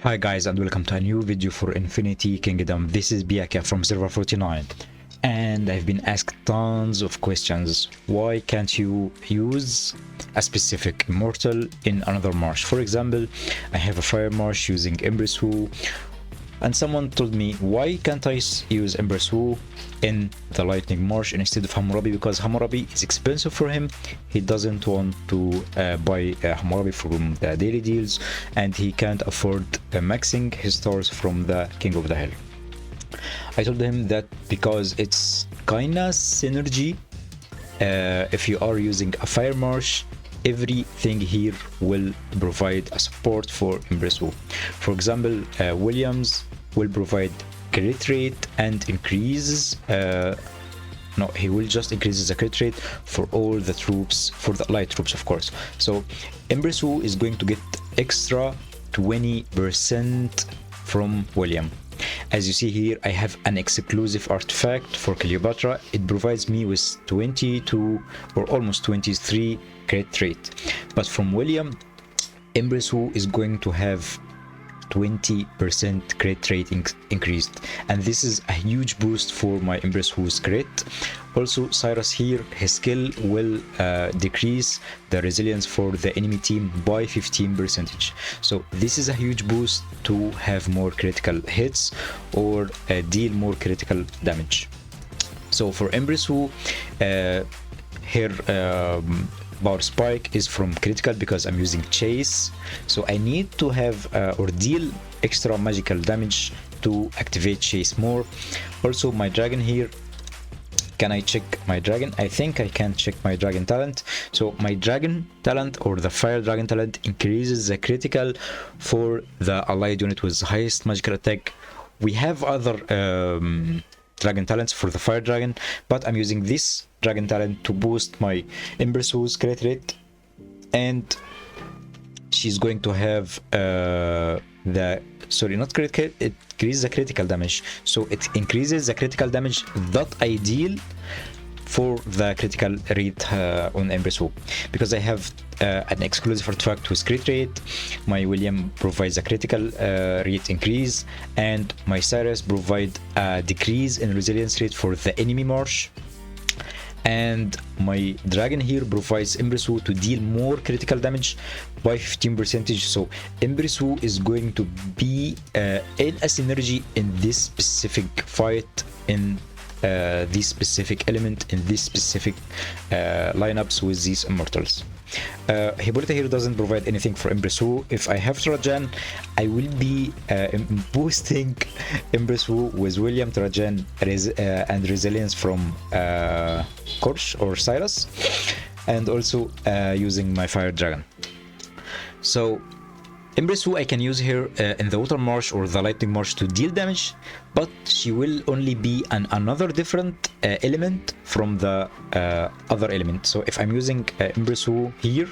Hi guys and welcome to a new video for Infinity Kingdom. This is Pyakia from server 49 and I've been asked tons of questions. Why can't you use a specific Immortal in another marsh? For example, I have a fire marsh using Empress Wu, and someone told me, why can't I use Empress Wu in the lightning marsh instead of Hammurabi? Because Hammurabi is expensive for him. He doesn't want to buy Hammurabi from the daily deals, and he can't afford maxing his stars from the King of the Hill. I told him that because it's kinda synergy. If you are using a fire marsh, everything here will provide a support for Empress Wu. For example, Williams will provide crit rate and increases no, he will just increase the crit rate for all the troops, for the light troops of course. So Empress Wu is going to get extra 20% from William. As you see here, I have an exclusive artifact for Cleopatra. It provides me with 22 or almost 23 crit rate, but from William, Empress Wu is going to have 20% crit rate increased, and this is a huge boost for my Empress Wu's crit. Also, Cyrus here, his skill will decrease the resilience for the enemy team by 15%. So this is a huge boost to have more critical hits or deal more critical damage. So for Empress Wu, her power spike is from critical because I'm using chase, so I need to have or deal extra magical damage to activate chase more. Also my dragon here, can I check my dragon? I think I can check my dragon talent. So my dragon talent, or the fire dragon talent, increases the critical for the allied unit with highest magical attack. We have other dragon talents for the fire dragon, but I'm using this dragon talent to boost my Empress Wu's crit rate, and she's going to have it increases the critical damage, so it increases the critical damage that I deal for the critical rate on Empress Wu. Because I have an exclusive artifact with crit rate, my William provides a critical rate increase, and my Cyrus provide a decrease in resilience rate for the enemy marsh, and my dragon here provides Empress Wu to deal more critical damage by 15%. So Empress Wu is going to be in a synergy in this specific fight, in this specific element, in this specific lineups with these immortals. Hippolyta here doesn't provide anything for Empress Wu. If I have Trajan, I will be boosting Empress Wu with William, Trajan, and resilience from Korsh or Cyrus, and also using my fire dragon. So Empress Wu I can use her in the water marsh or the lightning marsh to deal damage, but she will only be another different element from the other element. So if I'm using Empress Wu here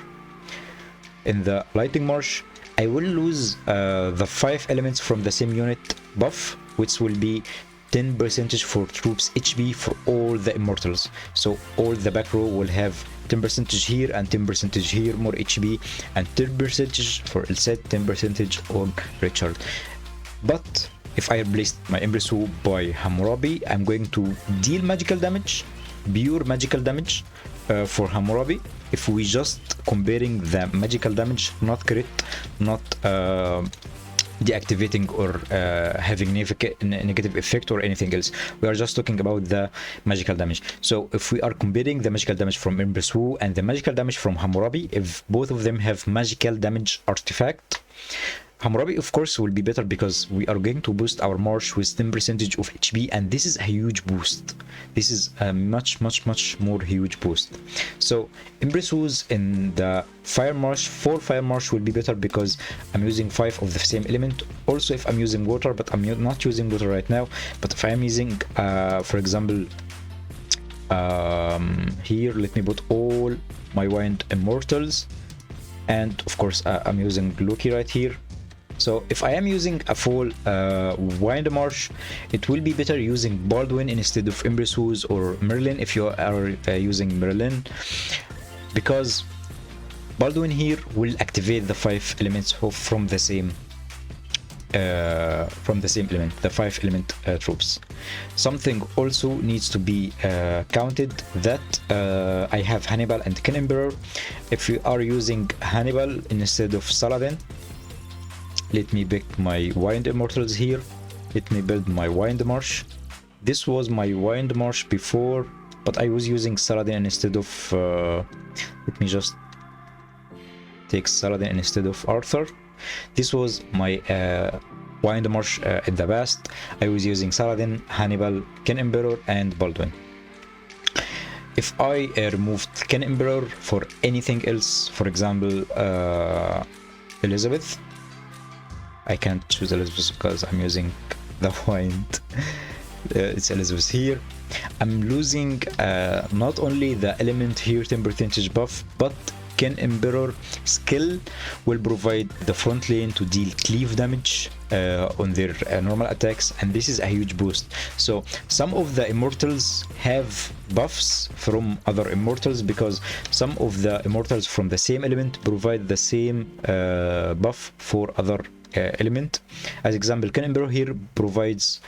in the lightning marsh, I will lose the 5 elements from the same unit buff, which will be 10% for troops HP for all the immortals. So all the back row will have 10% here and 10% here more HP, and 10% for Elset, 10% on Richard. But if I replaced my Empress Wu by Hammurabi, I'm going to deal magical damage, pure magical damage for Hammurabi. If we just comparing the magical damage, not crit, not deactivating or having negative effect or anything else, we are just talking about the magical damage. So if we are comparing the magical damage from Empress Wu and the magical damage from Hammurabi, if both of them have magical damage artifact, Hammurabi of course will be better because we are going to boost our marsh with 10% of HP, and this is a huge boost. This is a much more huge boost. So Empress Wu's in the fire marsh, 4 fire marsh will be better because I'm using 5 of the same element. Also if I'm using water, but I'm not using water right now, but if I'm using for example here, let me put all my wind immortals, and of course I'm using Loki right here. So if I am using a full wind marsh, it will be better using Baldwin instead of Empress Wu's or Merlin if you are using Merlin, because Baldwin here will activate the 5 elements from the same from the same element, the 5 element troops. Something also needs to be counted that I have Hannibal and Ken Emperor. If you are using Hannibal instead of Saladin, let me pick my Wind Immortals here. Let me build my Wind Marsh. This was my Wind Marsh before, but I was using Saladin instead of let me just take Saladin instead of Arthur. This was my Wind Marsh in the past. I was using Saladin, Hannibal, Ken Emperor, and Baldwin. If I removed Ken Emperor for anything else, for example, Elizabeth, I can't choose Elizabeth because I'm using the Wind. It's Elizabeth here. I'm losing not only the element here 10% buff, but Ken Emperor skill will provide the front lane to deal cleave damage on their normal attacks, and this is a huge boost. So some of the immortals have buffs from other immortals because some of the immortals from the same element provide the same buff for other element. As example, Ken Emperor here provides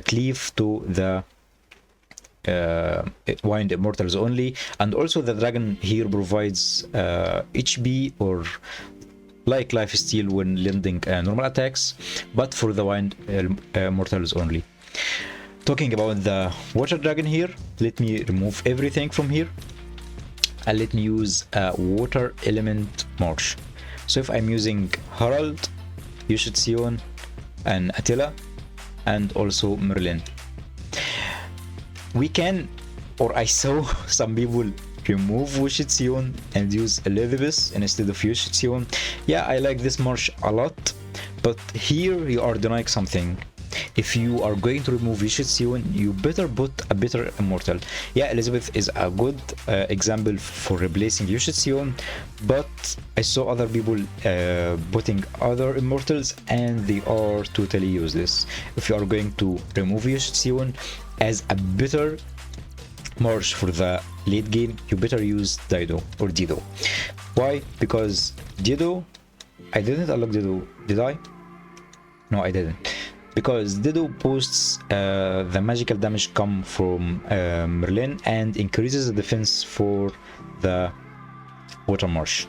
cleave to the Wind Immortals only, and also the dragon here provides HP or like life steal when landing normal attacks, but for the Wind Immortals only. Talking about the water dragon here, let me remove everything from here and let me use a water element march. So if I'm using Harald, Yushit Sion, and Attila, and also Merlin, we can, or I saw some people remove Yushit Sion and use Elizabeth instead of Yushit Sion. Yeah, I like this march a lot, but here you are denying something. If you are going to remove Yushit Sion, you better put a better immortal. Yeah, Elizabeth is a good example for replacing Yushit Sion, but I saw other people putting other immortals and they are totally useless. If you are going to remove Yushit Sion as a better march for the late game, you better use Dido or Dido. Why? Because Dido, I didn't unlock Dido, did I? No, I didn't. Because Dido boosts the magical damage come from Merlin and increases the defense for the water marsh.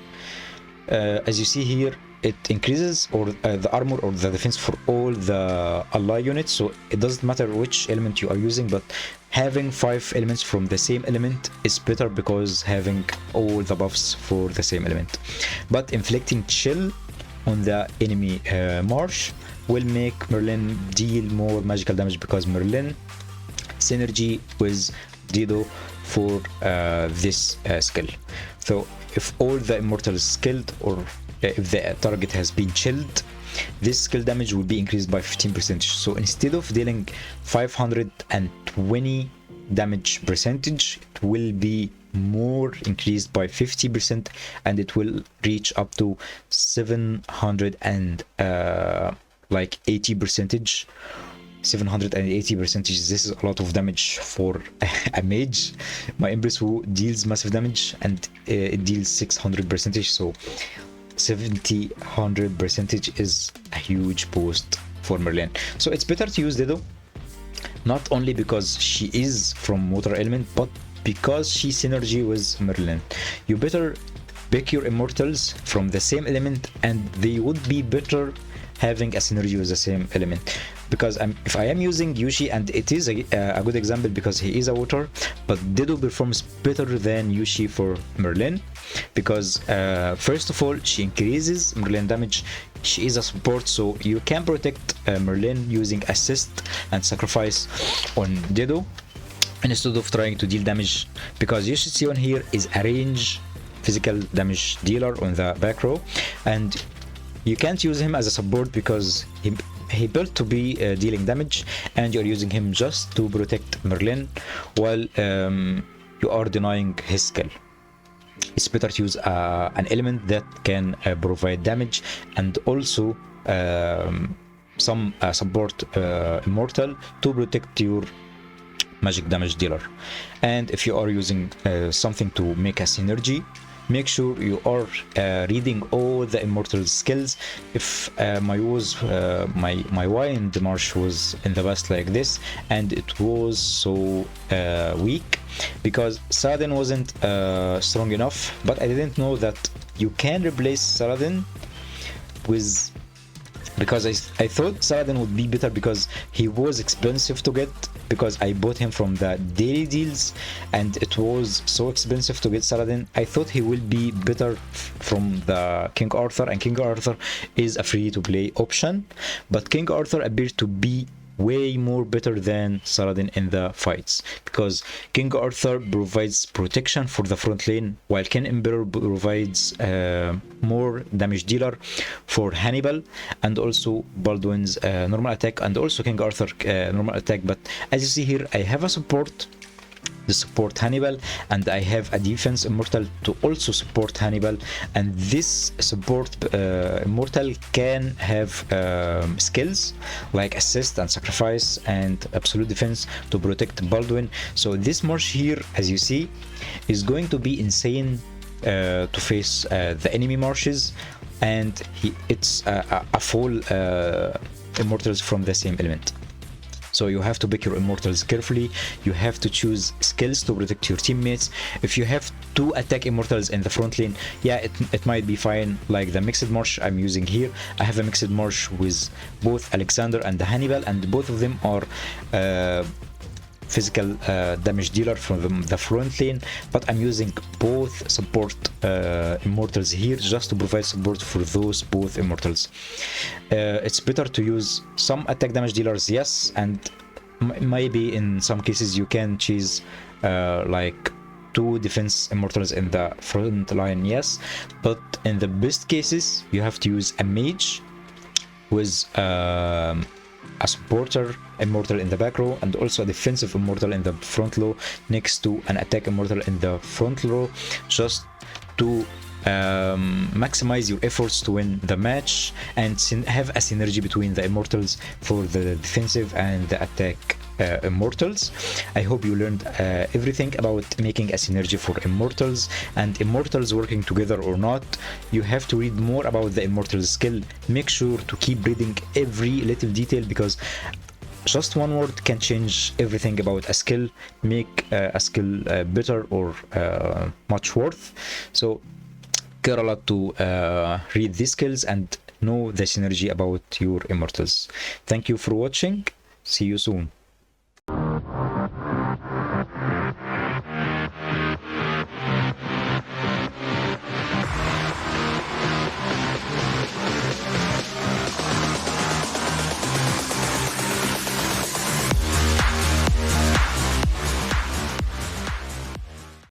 As you see here, it increases or the armor or the defense for all the ally units, so it doesn't matter which element you are using, but having 5 elements from the same element is better because having all the buffs for the same element. But inflicting chill on the enemy marsh will make Merlin deal more magical damage because Merlin synergy with Dido for this skill. So if all the immortals skilled or if the target has been chilled, this skill damage will be increased by 15%. So instead of dealing 520 damage percentage, it will be more increased by 50% and it will reach up to 700 and like 80%. 780%. This is a lot of damage for a mage. My Empress who deals massive damage and it deals 600%, so 700% is a huge boost for Merlin. So it's better to use Dido, not only because she is from water element, but because she synergy with Merlin. You better pick your immortals from the same element and they would be better having a synergy with the same element. Because if I am using Yushi, and it is a good example because he is a water, but Dido performs better than Yushi for Merlin because first of all she increases Merlin damage. She is a support, so you can protect Merlin using assist and sacrifice on Dido instead of trying to deal damage, because Yushi Sion here is a range physical damage dealer on the back row, and you can't use him as a support because he built to be dealing damage, and you're using him just to protect Merlin while you are denying his skill. It's better to use an element that can provide damage and also some support immortal to protect your magic damage dealer. And if you are using something to make a synergy, make sure you are reading all the immortal skills. If my wind march was in the past like this, and it was so weak because Saladin wasn't strong enough, but I didn't know that you can replace Saladin with, because I thought Saladin would be better because he was expensive to get, because I bought him from the daily deals and it was so expensive to get Saladin. I thought he will be better from the King Arthur, and King Arthur is a free to play option, but King Arthur appears to be way more better than Saladin in the fights, because King Arthur provides protection for the front lane, while King Emperor provides more damage dealer for Hannibal, and also Baldwin's normal attack, and also King Arthur normal attack. But as you see here, I have a support, the support Hannibal, and I have a defense Immortal to also support Hannibal, and this support Immortal can have skills like assist and sacrifice and absolute defense to protect Baldwin. So this march here, as you see, is going to be insane to face the enemy marches, and it's a full Immortals from the same element. So you have to pick your Immortals carefully. You have to choose skills to protect your teammates. If you have two attack Immortals in the front lane, yeah, it might be fine, like the mixed march I'm using here. I have a mixed march with both Alexander and Hannibal, and both of them are physical damage dealer from the front lane, but I'm using both support Immortals here just to provide support for those both Immortals. It's better to use some attack damage dealers, yes, and maybe in some cases you can choose like two defense Immortals in the front line, yes, but in the best cases you have to use a mage with a supporter Immortal in the back row, and also a defensive Immortal in the front row next to an attack Immortal in the front row, just to maximize your efforts to win the match and have a synergy between the Immortals for the defensive and the attack Immortals. I hope you learned everything about making a synergy for Immortals and Immortals working together or not. You have to read more about the Immortals skill. Make sure to keep reading every little detail, because just one word can change everything about a skill, make a skill better or much worth. So care a lot to read these skills and know the synergy about your Immortals. Thank you for watching. See you soon.